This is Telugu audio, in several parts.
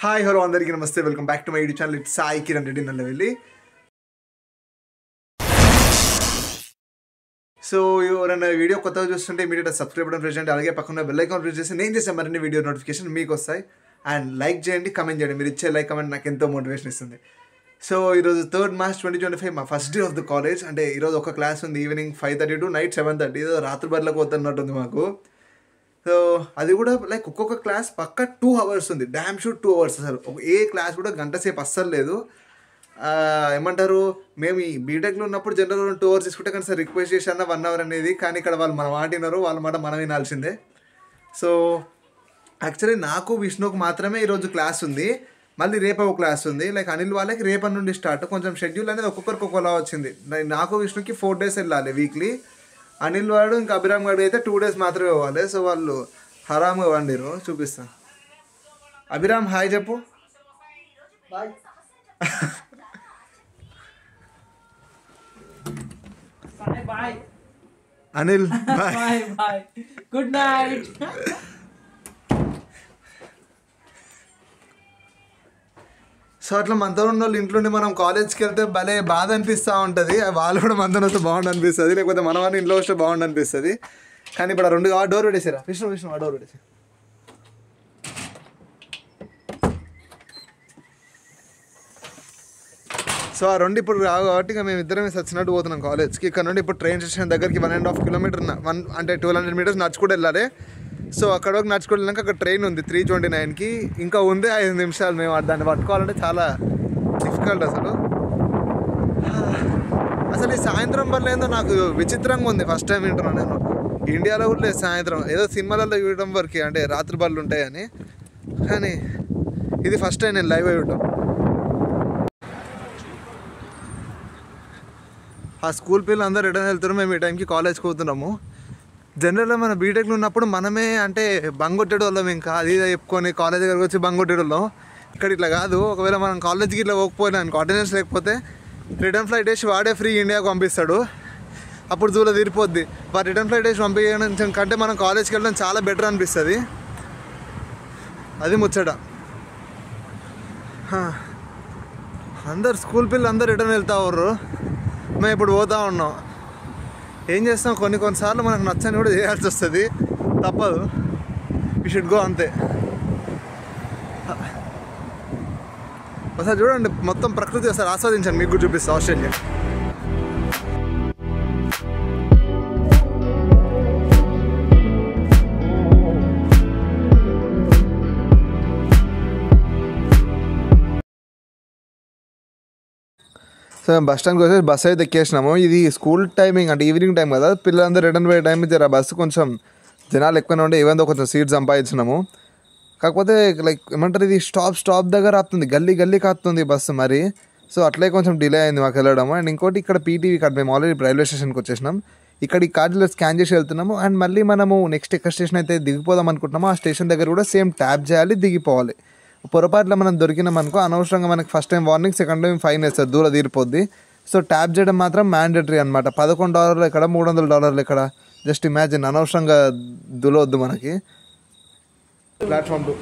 హాయ్ హలో అందరికీ నమస్తే, welcome back to my YouTube channel. It's Sai Kiran Reddy Nallavelli. So ఎవరైనా వీడియో కొత్తగా చూస్తుంటే ఇమీడియట్గా సబ్స్క్రైబ్ బటన్ ప్రెస్ చేయండి, అలాగే పక్కన బెల్ ఐకాన్ ప్రెస్ చేసి నేను చేసే మరిన్ని వీడియో నోటిఫికేషన్ మీకు వస్తాయి. అండ్ లైక్ చేయండి, కమెంట్ చేయండి. మీరు ఇచ్చే లైక్ కమెంట్ నాకు ఎంతో మోటివేషన్ ఇస్తుంది. సో ఈరోజు 3rd March 2025 మా first day of the college. అంటే ఈరోజు ఒక క్లాస్ ఉంది, ఈవినింగ్ 5:30 to నైట్ 7:30. ఏదో రాత్రి బర్లకు పోతున్నట్టుంది మాకు. సో అది కూడా లైక్ ఒక్కొక్క క్లాస్ పక్క 2 hours ఉంది, డ్యామ్ షూట్ 2 hours. అసలు ఏ క్లాస్ కూడా గంట సేపు అస్సలు లేదు. ఏమంటారు, మేము ఈ బీటెక్లో ఉన్నప్పుడు జనరల్ 2 hours తీసుకుంటే కానీ సార్ రిక్వెస్ట్ చేసి అన్న 1 hour అనేది, కానీ ఇక్కడ వాళ్ళు మన మాట విన్నారు, వాళ్ళ మాట మనం వినాల్సిందే. సో యాక్చువల్లీ నాకు విష్ణుకు మాత్రమే ఈరోజు క్లాస్ ఉంది, మళ్ళీ రేపు ఒక క్లాస్ ఉంది. లైక్ అనిల్ వాళ్ళకి రేపటి నుండి స్టార్ట్. కొంచెం షెడ్యూల్ అనేది ఒక్కొక్కరికి ఒక్కొక్కలా వచ్చింది. నాకు విష్ణుకి 4 days వెళ్ళాలి వీక్లీ. అనిల్ వాడు ఇంకా అభిరామ్ గారు అయితే 2 days మాత్రమే పోవాలి. సో వాళ్ళు హరామ్గా వండిరు, చూపిస్తాను. అభిరామ్ హాయ్ చెప్పు. Anil bye, good night. So అట్లా మనతో ఉన్న వాళ్ళు ఇంట్లోనే మనం కాలేజ్కి వెళ్తే భలే బాధ అనిపిస్తూ ఉంటుంది. వాళ్ళు కూడా మనతో వస్తే బాగుండు అనిపిస్తుంది, లేకపోతే మనం అని ఇంట్లో వస్తే బాగుండు అనిపిస్తుంది. కానీ ఇప్పుడు 2 డోర్ పెట్టేసారా విష్ణు ఆ డోర్ పెట్టేసి. సో ఆ 2 ఇప్పుడు రావు కాబట్టి ఇక మేము ఇద్దరమే సచ్చినట్టు పోతున్నాం కాలేజ్కి. ఇక్కడ నుండి ఇప్పుడు ట్రైన్ స్టేషన్ దగ్గరికి 1.5 kilometer అంటే 1200 meters నడుచుకుంటూ వెళ్ళాలి. సో అక్కడ వరకు నడుచుకుంటూ వెళ్ళాక అక్కడ ట్రైన్ ఉంది 3:29కి. ఇంకా ఉంది 5 నిమిషాలు. మేము దాన్ని పట్టుకోవాలంటే చాలా డిఫికల్ట్ అసలు. ఈ సాయంత్రం వల్ల ఏందో నాకు విచిత్రంగా ఉంది. ఫస్ట్ టైం వింటున్నాను నేను. ఇండియాలో కూడా లేదు సాయంత్రం, ఏదో సినిమాలలో చూడడం వరకు అంటే రాత్రి బళ్ళు ఉంటాయని, కానీ ఇది ఫస్ట్ టైం నేను లైవ్ చూడటం. ఆ స్కూల్ పిల్లలు అందరూ రిటర్న్ వెళ్తారు, మేము ఈ టైంకి కాలేజ్కి పోతున్నాము. జనరల్గా మన బీటెక్లో ఉన్నప్పుడు మనమే అంటే బంగొట్టేడు వాళ్ళం, ఇంకా అది చెప్పుకొని కాలేజ్ దగ్గరకు వచ్చి బంగొట్టేడు వాళ్ళం. ఇక్కడ ఇట్లా కాదు. ఒకవేళ మనం కాలేజ్కి ఇట్లా పోకపోయినా అనుకో, అటెండెన్స్ లేకపోతే రిటర్న్ ఫ్లైట్ వేసి వాడే ఫ్రీ ఇండియాకి పంపిస్తాడు. అప్పుడు దూరం తీరిపోద్ది. వాడు రిటర్న్ ఫ్లైట్ వేసి పంపించడం కంటే మనం కాలేజ్కి వెళ్ళడం చాలా బెటర్ అనిపిస్తుంది. అది ముచ్చట. అందరు స్కూల్ పిల్లలు అందరు రిటర్న్ వెళ్తా ఉర్రు, మేము ఇప్పుడు పోతూ ఉన్నాం. ఏం చేస్తాం, కొన్నిసార్లు మనకు నచ్చని కూడా చేయాల్సి వస్తుంది, తప్పదు. యూ షుడ్ గో, అంతే. ఒకసారి చూడండి, మొత్తం ప్రకృతి ఒకసారి ఆస్వాదించండి, మీకు కూడా చూపిస్తాను ఆస్ట్రేలియా. సో మేము బస్ స్టాండ్కి వచ్చి బస్సు అయితే ఎక్కేసినాము. ఇది స్కూల్ టైమింగ్ అంటే ఈవినింగ్ టైం కదా, పిల్లలందరూ రిటర్న్ పోయే టైం జర బస్సు కొంచెం జనాలు ఎక్కువనే ఉండే, ఏదో కొంచెం సీట్ సంపాదించినాము. కాకపోతే లైక్ ఏమంటారు, ఇది స్టాప్ దగ్గర ఆపుతుంది, గల్లీకి ఆపుతుంది బస్సు మరి. సో అట్లే కొంచెం డిలే అయింది మాకు వెళ్ళడం. అండ్ ఇంకోటి ఇక్కడ పీటీవీ కార్డ్, మేము ఆల్రెడీ రైల్వే స్టేషన్కి వచ్చేసినాం. ఇక్కడ ఈ కార్డులో స్కాన్ చేసి వెళ్తున్నాము. అండ్ మళ్ళీ మనము నెక్స్ట్ ఎక్కడ స్టేషన్ అయితే దిగిపోదాం అనుకుంటున్నామో ఆ స్టేషన్ దగ్గర కూడా సేమ్ ట్యాప్ చేయాలి, దిగిపోవాలి. పొరపాటులో మనం దొరికినాం అనుకో, అనవసరంగా మనకి first time warning, second time fine వేస్తారు, దూరం తీరిపోద్ది. సో ట్యాప్ చేయడం మాత్రం మ్యాండేటరీ అనమాట. $11 ఇక్కడ, $300 ఇక్కడ. జస్ట్ ఇమాజిన్, అనవసరంగా దులవద్దు మనకి. ప్లాట్ఫామ్ 2.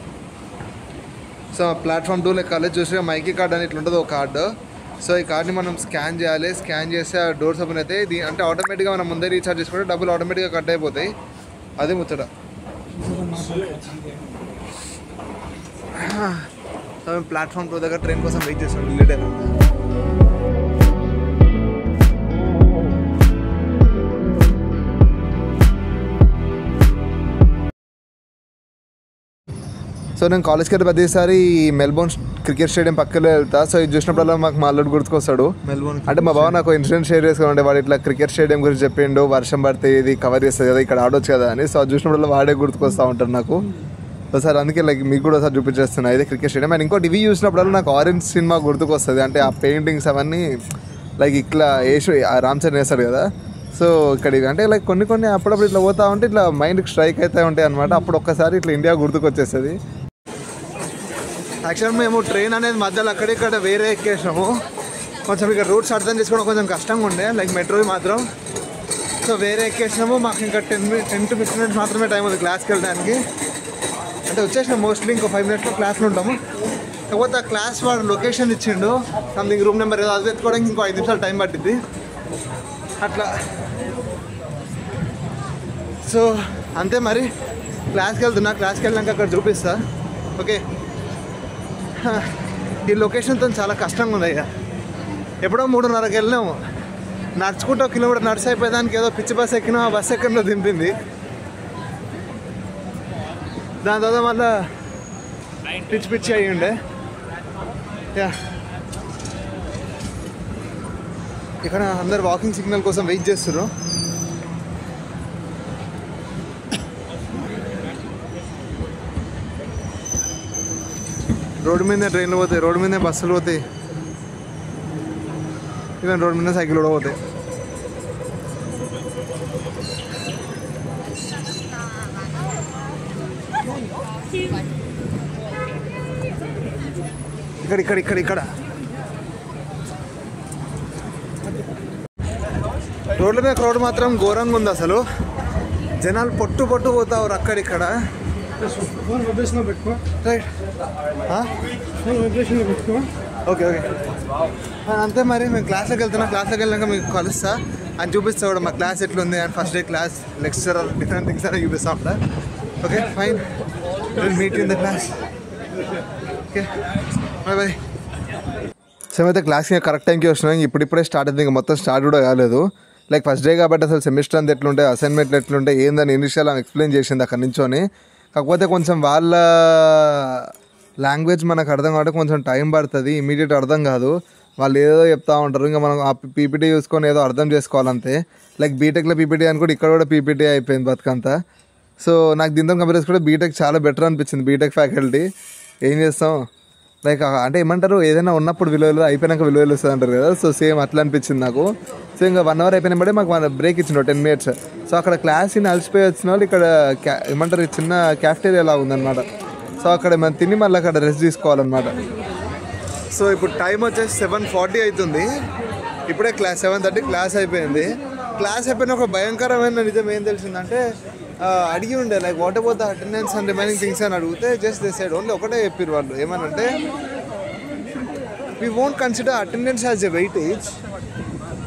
సో ప్లాట్ఫామ్ 2 ఎక్కాలి. చూసి మైకీ కార్డ్ అని ఇట్లా ఉంటుంది ఒక కార్డు. సో ఈ కార్డ్ని మనం స్కాన్ చేయాలి. స్కాన్ చేస్తే ఆ డోర్స్ ఓపెన్ అవుతాయి. ఇది అంటే ఆటోమేటిక్గా మనం ముందే రీఛార్జ్ చేసుకుంటే డబ్బులు ఆటోమేటిక్గా కట్ అయిపోతాయి. అది ముచ్చట. సో మేము ప్లాట్ఫామ్ 2 దగ్గర ట్రైన్ కోసం వెయిట్ చేస్తాం. లేట్ అయిపోయింది. సో నేను కాలేజ్కి వెళ్ళి ప్రతిసారి మెల్బోర్న్ క్రికెట్ స్టేడియం పక్కనే వెళ్తా. సో ఇది చూసినప్పుడల్లా మాకు మా అల్లుడు గుర్తుకొస్తాడు. మెల్బోర్న్ అంటే మా బావ నాకు ఇన్సిడెంట్ షేర్ చేసుకోండి, వాడు ఇట్లా క్రికెట్ స్టేడియం గురించి చెప్పిండు, వర్షం పడితే ఇది కవర్ చేస్తుంది కదా, ఇక్కడ ఆడొచ్చు కదా అని. సో అది చూసినప్పుడల్లా వాడే గుర్తుకొస్తూ ఉంటాడు నాకు. ఒకసారి అందుకే లైక్ మీకు కూడా ఒకసారి చూపించేస్తున్నా ఇదే క్రికెట్ స్టేడియం. అండ్ ఇంకోటి ఇవి చూసినప్పుడల్లా నాకు ఆరెంజ్ సినిమా గుర్తుకొస్తుంది. అంటే ఆ పెయింటింగ్స్ అవన్నీ లైక్ ఇట్లా వేసి రామ్ చరణ్ వేస్తాడు కదా. సో ఇక్కడ అంటే లైక్ కొన్ని అప్పుడప్పుడు ఇట్లా పోతా ఉంటే ఇట్లా మైండ్కి స్ట్రైక్ అవుతూ ఉంటాయి అనమాట. అప్పుడు ఒక్కసారి ఇట్లా ఇండియా గుర్తుకొచ్చేస్తుంది. యాక్చువల్ మేము ట్రైన్ అనేది మధ్యలో అక్కడిక్కడ వేరే ఎక్కేసినాము. కొంచెం ఇక్కడ రూట్స్ అర్థం చేసుకోవడం కొంచెం కష్టంగా ఉండే, లైక్ మెట్రోవి మాత్రం. సో వేరే ఎక్కేసినాము. మాకు ఇంకా 10 to 15 minutes మాత్రమే టైం ఉంది క్లాస్కి వెళ్ళడానికి. అంటే వచ్చేసినాం మోస్ట్లీ. ఇంకో 5 minutes క్లాస్లో ఉంటాము. కాకపోతే ఆ క్లాస్ వాడు లొకేషన్ ఇచ్చిండు, సంథింగ్ రూమ్ నెంబర్ ఏదో, అది ఎత్తుకోవడానికి ఇంకో 5 నిమిషాలు టైం పట్టింది అట్లా. సో అంతే మరి, క్లాస్కి వెళ్ళినాక అక్కడ చూపిస్తా. ఓకే, ఈ లొకేషన్తో చాలా కష్టంగా ఉంది అయ్యా. ఎప్పుడో 3:30కి వెళ్ళినాము, నడుచుకుంటూ 1 కిలోమీటర్ నడిచి అయిపోయేదానికి ఏదో పిచ్చి బస్ ఎక్కినా, ఆ బస్ ఎక్కడో దింపింది. దాని తర్వాత మళ్ళీ పిచ్చి అయ్యి ఉండే. ఇక్కడ అందరు వాకింగ్ సిగ్నల్ కోసం వెయిట్ చేస్తున్నారు. రోడ్డు మీదే ట్రైన్లు పోతాయి, రోడ్డు మీదే బస్సులు పోతాయి, ఈవెన్ రోడ్డు మీద సైకిల్ కూడా పోతాయి. ఇక్కడ రోడ్ల మీద క్రౌడ్ మాత్రం ఘోరంగా ఉంది అసలు. జనాలు పొట్టు పోతారు అక్కడిక్కడ. Right, okay. అంతే మరి, మేము క్లాస్లోకి వెళ్ళాక మీకు కలుస్తా అని చూపిస్తా కూడా మా క్లాస్ ఎట్లుంది and first day class lecturer different things అని చూపిస్తా ఉంటా. Okay fine, meet in the class. Okay bye. So అయితే క్లాస్కి కరెక్ట్ టైంకి వస్తున్నాం. ఇప్పుడే స్టార్ట్ అయింది, ఇంకా మొత్తం స్టార్ట్ కూడా కాలేదు. లైక్ ఫస్ట్ డే కాబట్టి అసలు సెమిస్టర్ అంతా ఎట్లుంటాయి, అసైన్మెంట్లు ఎట్లుంటాయి ఏందని ఇనిషియల్ ఆమె ఎక్స్ప్లెయిన్ చేసింది అక్కడ నుంచొని. కాకపోతే కొంచెం వాళ్ళ లాంగ్వేజ్ మనకు అర్థం కాబట్టి కొంచెం టైం పడుతుంది, ఇమీడియట్ అర్థం కాదు. వాళ్ళు ఏదో చెప్తా ఉంటారు, ఇంకా మనం ఆ పీపీటీ చూసుకొని ఏదో అర్థం చేసుకోవాలంతే. లైక్ బీటెక్లో పీపీటీ అని కూడా ఇక్కడ కూడా పీపీటీ అయిపోయింది బతుకంతా. సో నాకు దీంతో కంపేర్ చేసుకుంటే బీటెక్ చాలా బెటర్ అనిపించింది. బీటెక్ ఫ్యాకల్టీ ఏం చేస్తాం, లైక్ అంటే ఏమంటారు, ఏదైనా ఉన్నప్పుడు విలువలు అయిపోయినాక విలువలు వస్తుంది అంటారు కదా. సో సేమ్ అట్లా అనిపించింది నాకు. సో ఇంకా 1 అవర్ అయిపోయిన బట్టి మాకు బ్రేక్ ఇచ్చిండు 10 minutes. సో అక్కడ క్లాస్ అలసిపోయి వచ్చిన వాళ్ళు ఇక్కడ ఏమంటారు చిన్న క్యాఫ్టేరియా లాగా ఉందన్నమాట. సో అక్కడ మనం తిని మళ్ళీ అక్కడ రెస్ట్ తీసుకోవాలన్నమాట. సో ఇప్పుడు టైం వచ్చేసి 7:40 అవుతుంది. ఇప్పుడే 7:30 క్లాస్ అయిపోయింది. క్లాస్ అయిపోయిన ఒక భయంకరమైన నిజం ఏం తెలిసిందంటే, అడిగి ఉండే like what about the attendance and remaining things అని అడిగితే జస్ట్ దే సైడ్ ఓన్లీ ఒకటే చెప్పారు వాళ్ళు. ఏమనంటే, we won't consider attendance as a weightage,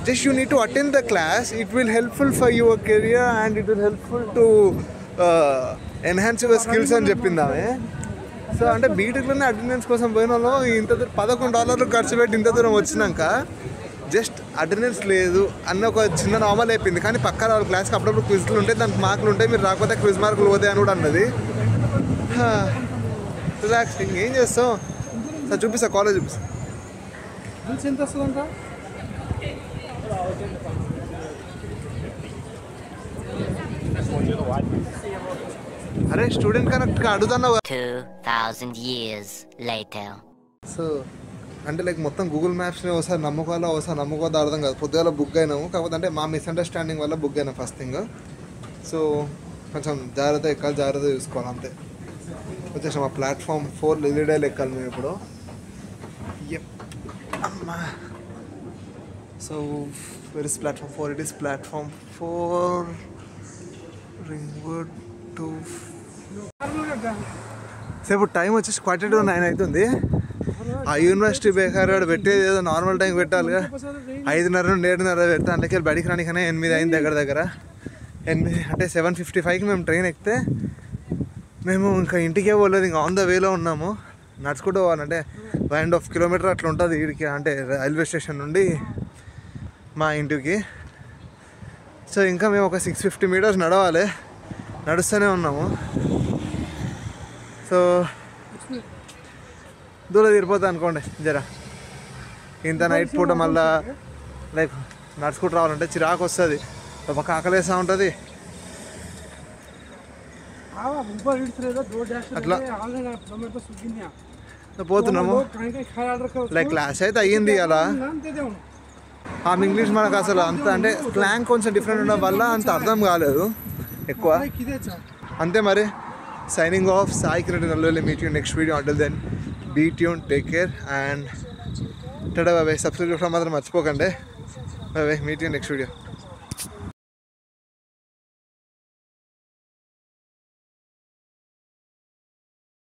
just you need to attend the class, it will helpful for your career and it will helpful to enhance your skills అని చెప్పింది ఆమె. సో అంటే బీటెక్లోనే అటెండెన్స్ కోసం పోయిన వాళ్ళు ఇంత దూరం $11 ఖర్చు పెట్టి ఇంత దూరం వచ్చినాక జస్ట్ అటెండెన్స్ లేదు అన్న ఒక చిన్న నార్మల్ అయిపోయింది. కానీ పక్కన వాళ్ళ క్లాస్కి అప్పుడప్పుడు క్విజ్లు ఉంటాయి, దానికి మార్కులు ఉంటాయి, మీరు రాకపోతే క్విజ్ మార్కులు పోతాయి అని కూడా అన్నది. రిలాక్సింగ్ ఏం చేస్తాం. సార్ చూపిస్తా, కాలేజ్ చూపిస్తా. ఎంత వస్తుందంట? అరే స్టూడెంట్ కనెక్ట్గా అడుగుతున్నా. 2000 years later. సో అంటే లైక్ మొత్తం గూగుల్ మ్యాప్స్ని ఒకసారి నమ్ముకోవాలో ఒకసారి నమ్ముకోవద్దో అర్థం కాదు. పొద్దుగాల బుక్ అయినాము, కాకపోతే అంటే మా మిస్అండర్స్టాండింగ్ వల్ల బుక్ అయినాం ఫస్ట్ థింగ్. సో కొంచెం జాగ్రత్త ఎక్కాలి, జాగ్రత్త చూసుకోవాలి అంతే. వచ్చేసాం మా ప్లాట్ఫామ్ 4 లిలీడేల్ ఎక్కాలి మేము ఇప్పుడు. అమ్మా. So where is platform 4? It is platform 4 రింగ్వుడ్ 2. So ఇప్పుడు టైం వచ్చేసి 9 అవుతుంది. ఆ యూనివర్సిటీ బేకార్ వాడు పెట్టేది ఏదో నార్మల్ టైం పెట్టాలిగా, 5:30 నుండి 7:30 పెడతా. అందుకే బడికి రానికనే 8 అయింది దగ్గర 8 అంటే 7:55కి మేము ట్రైన్ ఎక్కితే మేము ఇంకా ఇంటికే పోలేదు, ఇంకా ఆన్ ద వేలో ఉన్నాము. నడుచుకుంటూ పోవాలంటే 1.5 kilometer అట్లా ఉంటుంది వీడికి, అంటే రైల్వే స్టేషన్ నుండి మా ఇంటికి. సో ఇంకా మేము ఒక 650 meters నడవాలి, నడుస్తూనే ఉన్నాము. సో దూరం తీరిపోతుంది అనుకోండి జర. ఇంత నైట్ పూట మళ్ళీ లైక్ నడుచుకుంటూ రావాలంటే చిరాకు వస్తుంది, ఒక ఆకలేస్తూ ఉంటుంది. అట్లా పోతున్నాము. లైక్ క్లాస్ అయితే అయ్యింది అలా. ఆమె ఇంగ్లీష్ మనకు అసలు అంత అంటే స్లాంగ్ కొంచెం డిఫరెంట్ ఉండడం వల్ల అంత అర్థం కాలేదు ఎక్కువ. అంతే మరి, signing off. Sai Kiran Nallavelli. Meet you next video. Until then be tune, take care and tata bye bye. Subscribe చేయడం మాత్రం మర్చిపోకండి. Bye bye. Meet you next video.